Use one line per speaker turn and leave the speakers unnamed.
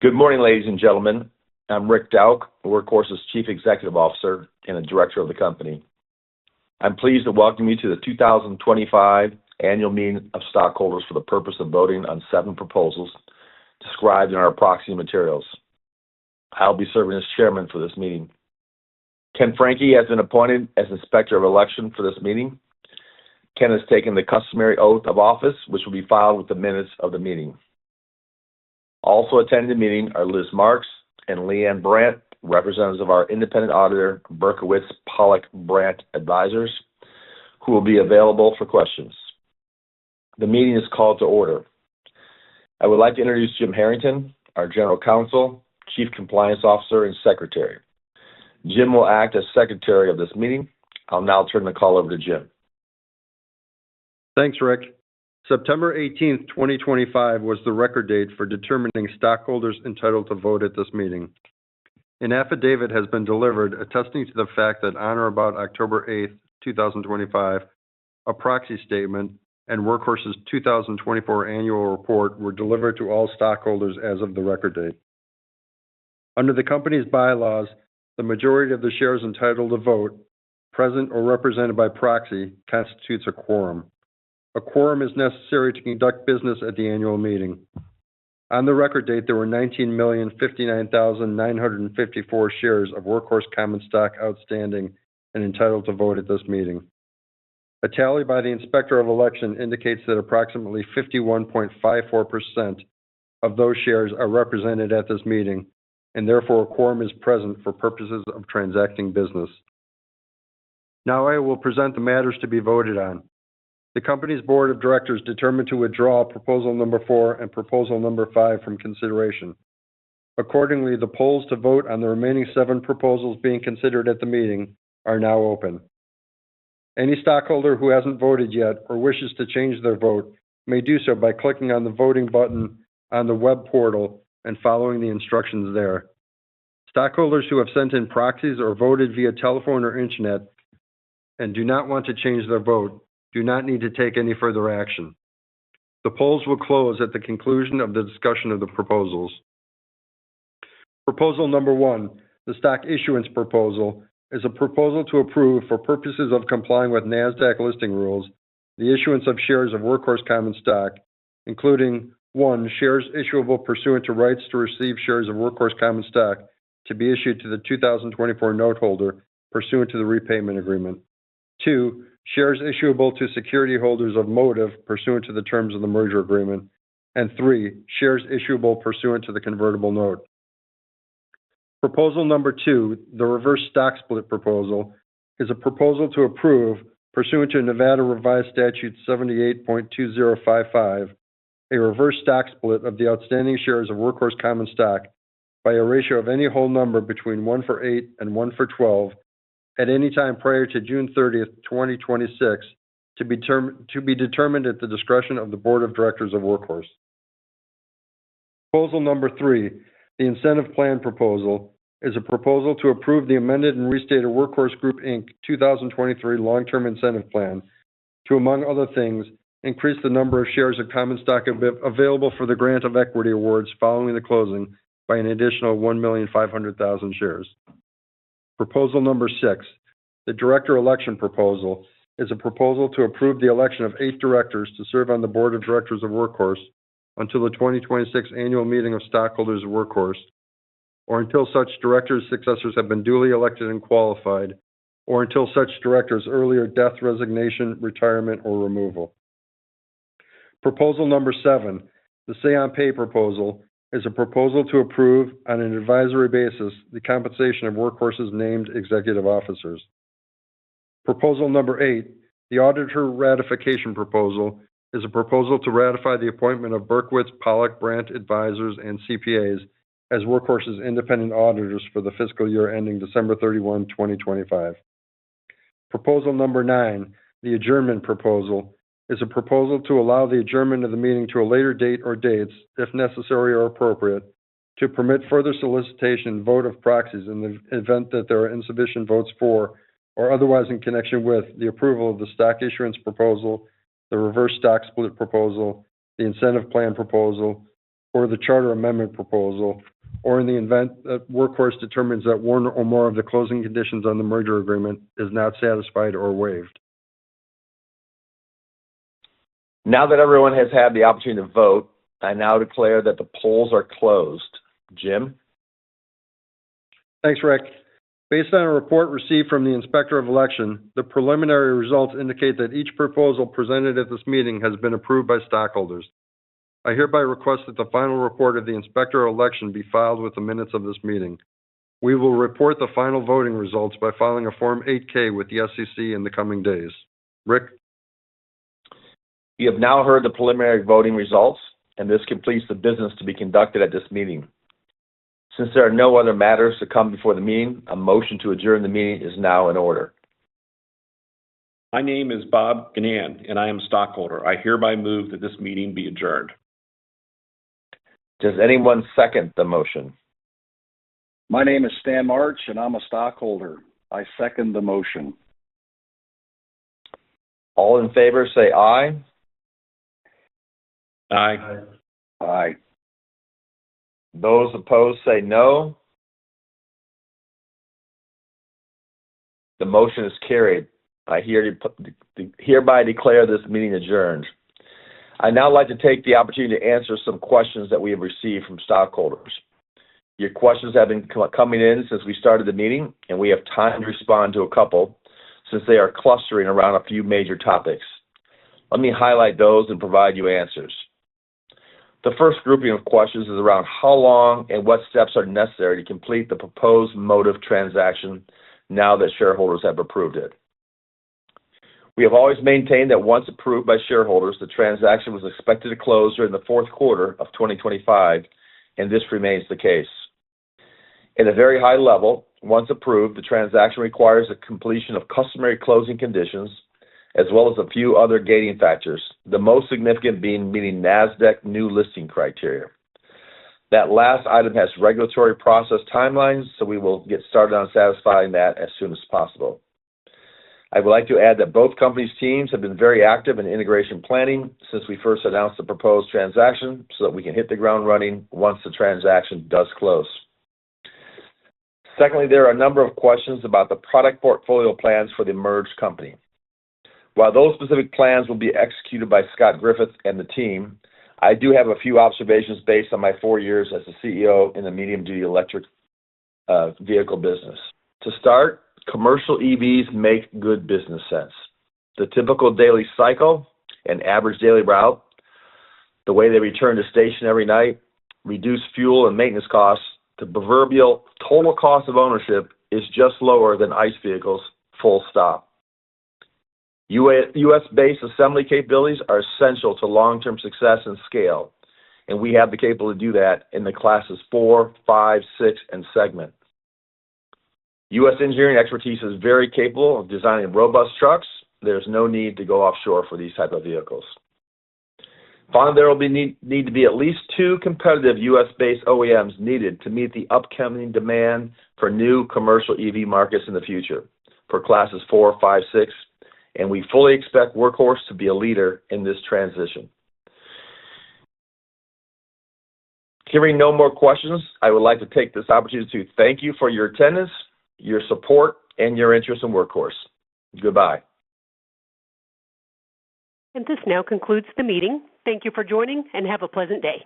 Good morning, ladies and gentlemen. I'm Rick Dowk, Workhorse's Chief Executive Officer and a Director of the company. I'm pleased to welcome you to the 2025 Annual Meeting of Stockholders for the purpose of voting on 7 proposals described in our proxy materials. I'll be serving as chairman for this meeting. Ken Franke has been appointed as Inspector of Election for this meeting. Ken has taken the customary oath of office, which will be filed with the minutes of the meeting. Also attending the meeting are Liz Marks and Leanne Brandt, representatives of our independent auditor, Berkowitz Pollack Brandt Advisors, who will be available for questions. The meeting is called to order. I would like to introduce Jim Harrington, our General Counsel, Chief Compliance Officer, and Secretary. Jim will act as Secretary of this meeting. I'll now turn the call over to Jim.
Thanks, Rick. September 18th, 2025 was the record date for determining stockholders entitled to vote at this meeting. An affidavit has been delivered attesting to the fact that on or about October 8th, 2025, a proxy statement and Workhorse's 2024 annual report were delivered to all stockholders as of the record date. Under the company's bylaws, the majority of the shares entitled to vote, present or represented by proxy, constitutes a quorum. A quorum is necessary to conduct business at the annual meeting. On the record date, there were 19,059,954 shares of Workhorse common stock outstanding and entitled to vote at this meeting. A tally by the Inspector of Election indicates that approximately 51.54% of those shares are represented at this meeting, and therefore a quorum is present for purposes of transacting business. Now I will present the matters to be voted on. The company's board of directors determined to withdraw Proposal Number 4 and Proposal Number 5 from consideration. Accordingly, the polls to vote on the remaining 7 proposals being considered at the meeting are now open. Any stockholder who hasn't voted yet or wishes to change their vote may do so by clicking on the voting button on the web portal and following the instructions there. Stockholders who have sent in proxies or voted via telephone or internet and do not want to change their vote do not need to take any further action. The polls will close at the conclusion of the discussion of the proposals. Proposal Number 1, the Stock Issuance Proposal, is a proposal to approve, for purposes of complying with NASDAQ listing rules, the issuance of shares of Workhorse common stock, including 1, shares issuable pursuant to rights to receive shares of Workhorse common stock to be issued to the 2024 note holder pursuant to the repayment agreement. 2, shares issuable to security holders of Motive pursuant to the terms of the merger agreement. And 3, shares issuable pursuant to the convertible note. Proposal Number 2, the Reverse Stock Split Proposal, is a proposal to approve, pursuant to Nevada Revised Statute 78.2055, a reverse stock split of the outstanding shares of Workhorse common stock by a ratio of any whole number between 1-for-8 and 1-for-12 at any time prior to June 30th, 2026, to be determined at the discretion of the Board of Directors of Workhorse. Proposal Number 3, the Incentive Plan Proposal, is a proposal to approve the amended and restated Workhorse Group Inc. 2023 Long-Term Incentive Plan to, among other things, increase the number of shares of common stock available for the grant of equity awards following the closing by an additional 1,500,000 shares. Proposal Number 6, the Director Election Proposal, is a proposal to approve the election of 8 directors to serve on the Board of Directors of Workhorse until the 2026 Annual Meeting of Stockholders of Workhorse, or until such directors' successors have been duly elected and qualified, or until such directors' earlier death, resignation, retirement, or removal. Proposal Number 7, the Say on Pay Proposal, is a proposal to approve, on an advisory basis, the compensation of Workhorse's named executive officers. Proposal Number 8, the Auditor Ratification Proposal, is a proposal to ratify the appointment of Berkowitz Pollack Brandt Advisors and CPAs as Workhorse's independent auditors for the fiscal year ending December 31, 2025. Proposal Number 9, the Adjournment Proposal, is a proposal to allow the adjournment of the meeting to a later date or dates, if necessary or appropriate, to permit further solicitation and vote of proxies in the event that there are insufficient votes for, or otherwise in connection with, the approval of the Stock Issuance Proposal, the Reverse Stock Split Proposal, the Incentive Plan Proposal, or the charter amendment proposal, or in the event that Workhorse determines that one or more of the closing conditions on the merger agreement is not satisfied or waived.
Now that everyone has had the opportunity to vote, I now declare that the polls are closed. Jim?
Thanks, Rick. Based on a report received from the Inspector of Election, the preliminary results indicate that each proposal presented at this meeting has been approved by stockholders. I hereby request that the final report of the Inspector of Election be filed with the minutes of this meeting. We will report the final voting results by filing a Form 8-K with the SEC in the coming days. Rick?
You have now heard the preliminary voting results, and this completes the business to be conducted at this meeting. Since there are no other matters to come before the meeting, a motion to adjourn the meeting is now in order.
My name is Bob Gannan, and I am a stockholder. I hereby move that this meeting be adjourned.
Does anyone second the motion?
My name is Stan March, and I'm a stockholder. I second the motion.
All in favor, say aye.
Aye.
Aye.
Those opposed, say no. The motion is carried. I hereby declare this meeting adjourned. I'd now like to take the opportunity to answer some questions that we have received from stockholders. Your questions have been coming in since we started the meeting, and we have time to respond to a couple since they are clustering around a few major topics. Let me highlight those and provide you answers. The first grouping of questions is around how long and what steps are necessary to complete the proposed motive transaction now that shareholders have approved it. We have always maintained that once approved by shareholders, the transaction was expected to close during the fourth quarter of 2025, and this remains the case. At a very high level, once approved, the transaction requires the completion of customary closing conditions, as well as a few other gating factors, the most significant being meeting NASDAQ new listing criteria. That last item has regulatory process timelines, so we will get started on satisfying that as soon as possible. I would like to add that both companies' teams have been very active in integration planning since we first announced the proposed transaction so that we can hit the ground running once the transaction does close. Secondly, there are a number of questions about the product portfolio plans for the merged company. While those specific plans will be executed by Scott Griffith and the team, I do have a few observations based on my 4 years as a CEO in the medium-duty electric vehicle business. To start, commercial EVs make good business sense. The typical daily cycle and average daily route, the way they return to station every night, reduce fuel and maintenance costs, the proverbial total cost of ownership is just lower than ICE vehicles, full stop. U.S.-based assembly capabilities are essential to long-term success and scale, and we have the capability to do that in the classes 4, 5, 6, and segment. U.S. engineering expertise is very capable of designing robust trucks. There's no need to go offshore for these type of vehicles. Finally, there will need to be at least 2 competitive U.S.-based OEMs needed to meet the upcoming demand for new commercial EV markets in the future for classes 4, 5, 6, and we fully expect Workhorse to be a leader in this transition. Hearing no more questions, I would like to take this opportunity to thank you for your attendance, your support, and your interest in Workhorse. Goodbye.
And this now concludes the meeting. Thank you for joining, and have a pleasant day.